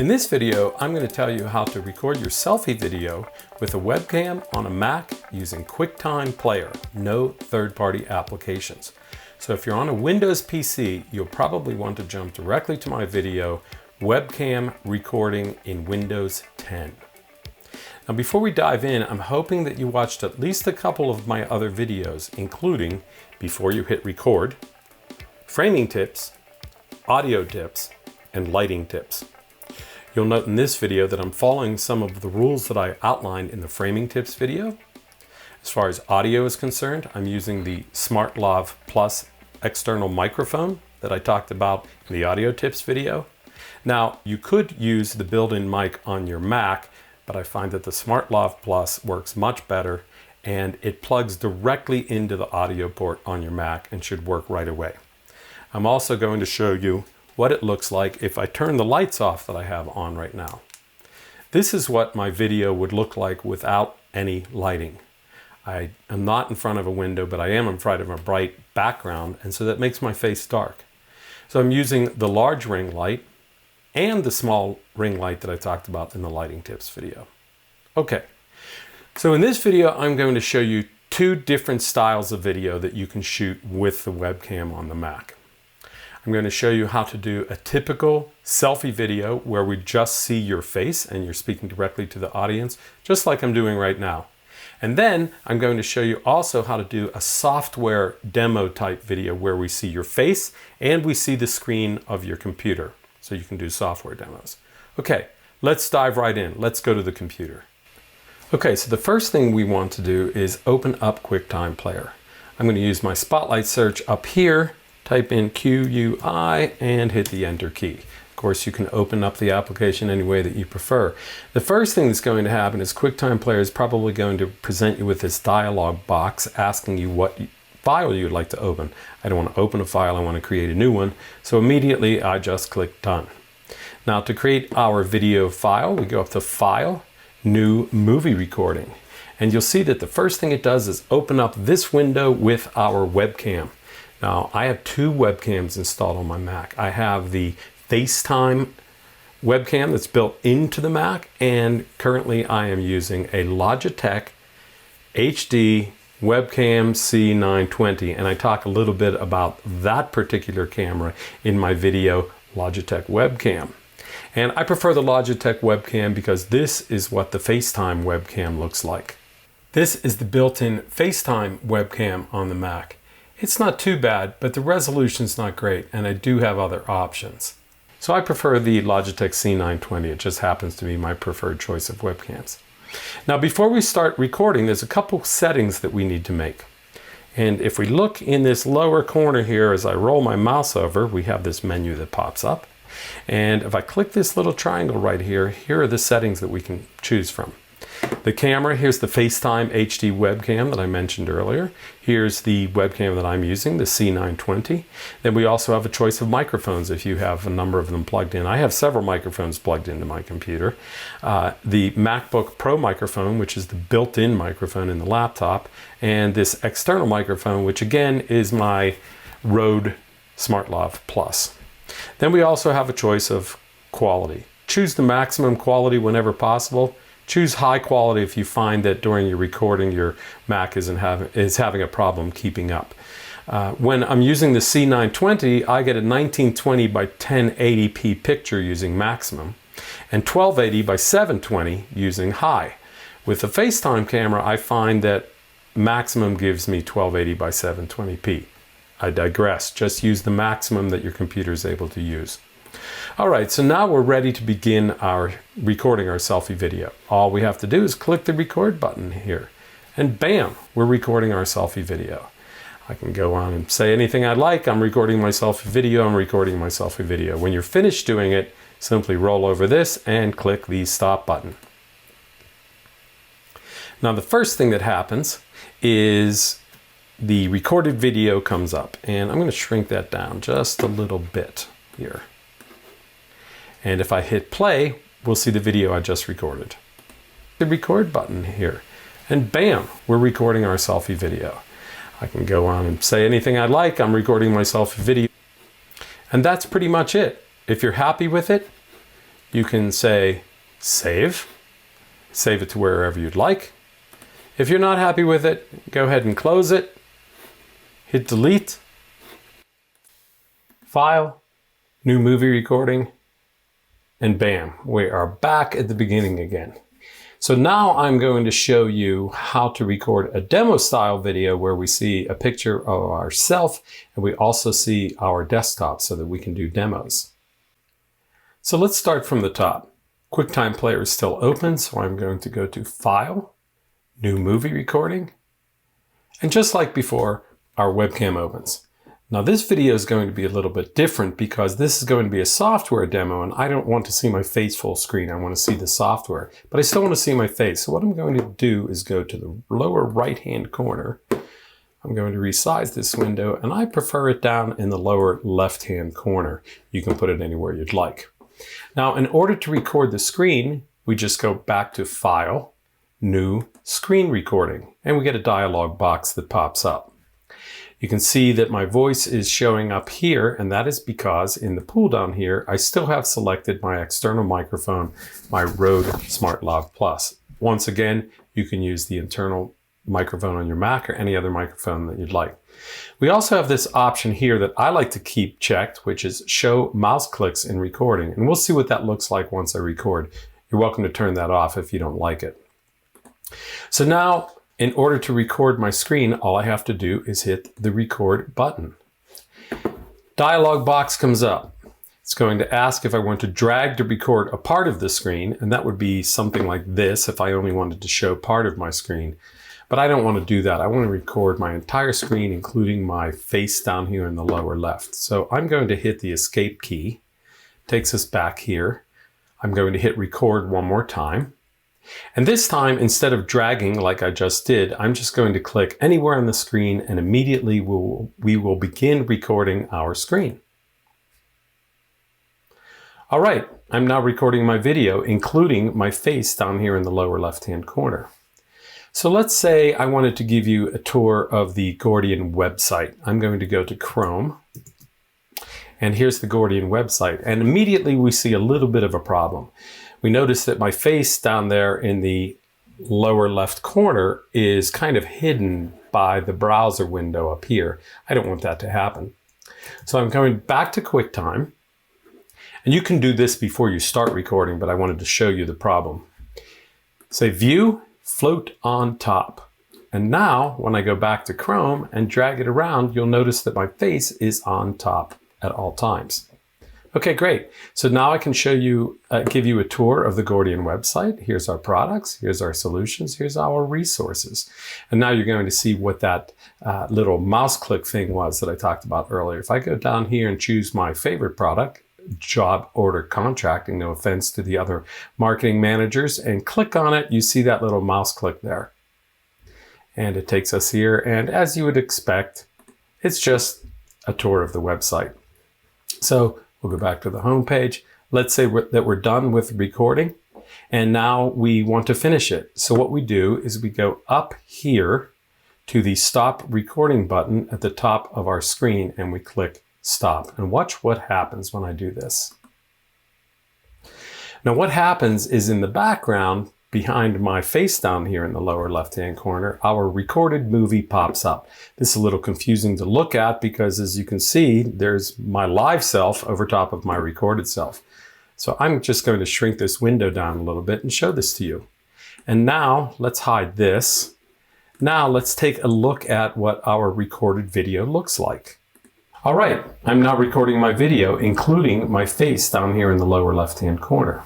In this video, I'm going to tell you how to record your selfie video with a webcam on a Mac using Quicktime Player, no third-party applications. So if you're on a Windows PC, you'll probably want to jump directly to my video, Webcam Recording in Windows 10. Now before we dive in, I'm hoping that you watched at least a couple of my other videos, including Before You Hit Record, Framing Tips, Audio Tips, and Lighting Tips. You'll note in this video that I'm following some of the rules that I outlined in the Framing Tips video. As far as audio is concerned, I'm using the SmartLav Plus external microphone that I talked about in the Audio Tips video. Now, you could use the built-in mic on your Mac, but I find that the SmartLav Plus works much better and it plugs directly into the audio port on your Mac and should work right away. I'm also going to show you what it looks like if I turn the lights off that I have on right now. This is what my video would look like without any lighting. I am not in front of a window, but I am in front of a bright background, and so that makes my face dark. So I'm using the large ring light and the small ring light that I talked about in the Lighting Tips video. Okay, so in this video I'm going to show you two different styles of video that you can shoot with the webcam on the Mac. I'm going to show you how to do a typical selfie video where we just see your face and you're speaking directly to the audience, just like I'm doing right now. And then I'm going to show you also how to do a software demo type video where we see your face and we see the screen of your computer, so you can do software demos. Okay, let's dive right in. Let's go to the computer. Okay, so the first thing we want to do is open up QuickTime Player. I'm going to use my Spotlight search up here. Type in QUI and hit the Enter key. Of course, you can open up the application any way that you prefer. The first thing that's going to happen is QuickTime Player is probably going to present you with this dialog box asking you what file you'd like to open. I don't want to open a file, I want to create a new one. So immediately I just click Done. Now to create our video file, we go up to File, New Movie Recording. And you'll see that the first thing it does is open up this window with our webcam. Now, I have two webcams installed on my Mac. I have the FaceTime webcam that's built into the Mac, and currently I am using a Logitech HD Webcam C920, and I talk a little bit about that particular camera in my video, Logitech Webcam. And I prefer the Logitech webcam because this is what the FaceTime webcam looks like. This is the built-in FaceTime webcam on the Mac. It's not too bad, but the resolution's not great, and I do have other options. So I prefer the Logitech C920. It just happens to be my preferred choice of webcams. Now, before we start recording, there's a couple settings that we need to make. And if we look in this lower corner here, as I roll my mouse over, we have this menu that pops up. And if I click this little triangle right here, here are the settings that we can choose from. The camera, here's the FaceTime HD webcam that I mentioned earlier. Here's the webcam that I'm using, the C920. Then we also have a choice of microphones if you have a number of them plugged in. I have several microphones plugged into my computer. The Macbook Pro microphone, which is the built-in microphone in the laptop, and this external microphone, which again is my Rode SmartLav Plus. Then we also have a choice of quality. Choose the maximum quality whenever possible. Choose high quality if you find that during your recording your Mac is having a problem keeping up. When I'm using the C920, I get a 1920 by 1080p picture using maximum and 1280 by 720 using high. With the FaceTime camera, I find that maximum gives me 1280 by 720p. I digress. Just use the maximum that your computer is able to use. All right, so now we're ready to begin recording our selfie video. All we have to do is click the record button here, and bam, we're recording our selfie video. I can go on and say anything I'd like. I'm recording my selfie video, I'm recording my selfie video. When you're finished doing it, simply roll over this and click the stop button. Now the first thing that happens is the recorded video comes up, and I'm going to shrink that down just a little bit here. And if I hit play, we'll see the video I just recorded. The record button here, and bam, we're recording our selfie video. I can go on and say anything I'd like. I'm recording my selfie video. And that's pretty much it. If you're happy with it, you can say save it to wherever you'd like. If you're not happy with it, go ahead and close it, hit delete, file, new movie recording, and bam, we are back at the beginning again. So now I'm going to show you how to record a demo style video where we see a picture of ourselves and we also see our desktop so that we can do demos. So let's start from the top. QuickTime Player is still open, so I'm going to go to File, New Movie Recording, and just like before, our webcam opens. Now this video is going to be a little bit different because this is going to be a software demo and I don't want to see my face full screen. I want to see the software, but I still want to see my face. So what I'm going to do is go to the lower right-hand corner. I'm going to resize this window and I prefer it down in the lower left-hand corner. You can put it anywhere you'd like. Now, in order to record the screen, we just go back to File, New Screen Recording, and we get a dialog box that pops up. You can see that my voice is showing up here, and that is because in the pull down here, I still have selected my external microphone, my Rode SmartLav Plus. Once again, you can use the internal microphone on your Mac or any other microphone that you'd like. We also have this option here that I like to keep checked, which is show mouse clicks in recording. And we'll see what that looks like once I record. You're welcome to turn that off if you don't like it. So now, in order to record my screen, all I have to do is hit the record button. Dialog box comes up. It's going to ask if I want to drag to record a part of the screen, and that would be something like this if I only wanted to show part of my screen. But I don't want to do that. I want to record my entire screen, including my face down here in the lower left. So I'm going to hit the escape key. Takes us back here. I'm going to hit record one more time. And this time, instead of dragging like I just did, I'm just going to click anywhere on the screen and immediately we will begin recording our screen. All right, I'm now recording my video, including my face down here in the lower left-hand corner. So let's say I wanted to give you a tour of the Gordian website. I'm going to go to Chrome, and here's the Gordian website. And immediately we see a little bit of a problem. We notice that my face down there in the lower left corner is kind of hidden by the browser window up here. I don't want that to happen. So I'm going back to QuickTime, and you can do this before you start recording, but I wanted to show you the problem. Say View, Float on Top. And now when I go back to Chrome and drag it around, you'll notice that my face is on top at all times. Okay, great. So now I can show you, give you a tour of the Gordian website. Here's our products, here's our solutions, here's our resources. And now you're going to see what that little mouse click thing was that I talked about earlier. If I go down here and choose my favorite product, job order contracting, no offense to the other marketing managers, and click on it, you see that little mouse click there. And it takes us here, and as you would expect, it's just a tour of the website. So we'll go back to the home page. Let's say that we're done with recording, and now we want to finish it. So what we do is we go up here to the stop recording button at the top of our screen, and we click stop. And watch what happens when I do this. Now what happens is in the background, behind my face down here in the lower left-hand corner, our recorded movie pops up. This is a little confusing to look at because, as you can see, there's my live self over top of my recorded self. So I'm just going to shrink this window down a little bit and show this to you. And now let's hide this. Now let's take a look at what our recorded video looks like. All right, I'm now recording my video, including my face down here in the lower left-hand corner.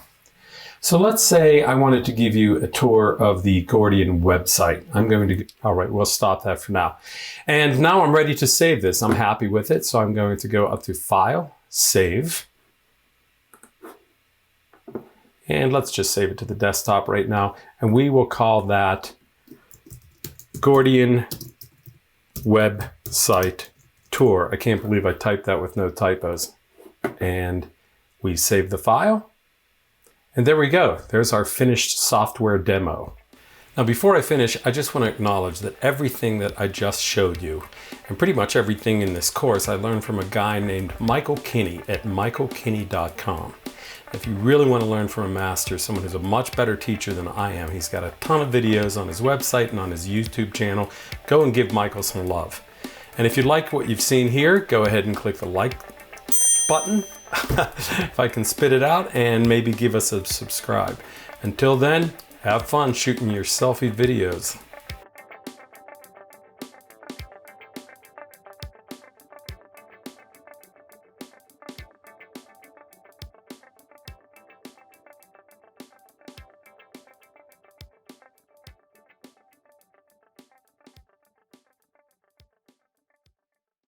So let's say I wanted to give you a tour of the Gordian website. All right, we'll stop that for now. And now I'm ready to save this. I'm happy with it, so I'm going to go up to File, Save. And let's just save it to the desktop right now. And we will call that Gordian Website Tour. I can't believe I typed that with no typos. And we save the file. And there we go. There's our finished software demo. Now, before I finish, I just want to acknowledge that everything that I just showed you, and pretty much everything in this course, I learned from a guy named Michael Kinney at michaelkinney.com. If you really want to learn from a master, someone who's a much better teacher than I am, he's got a ton of videos on his website and on his YouTube channel. Go and give Michael some love. And if you like what you've seen here, go ahead and click the like button, if I can spit it out, and maybe give us a subscribe. Until then, have fun shooting your selfie videos.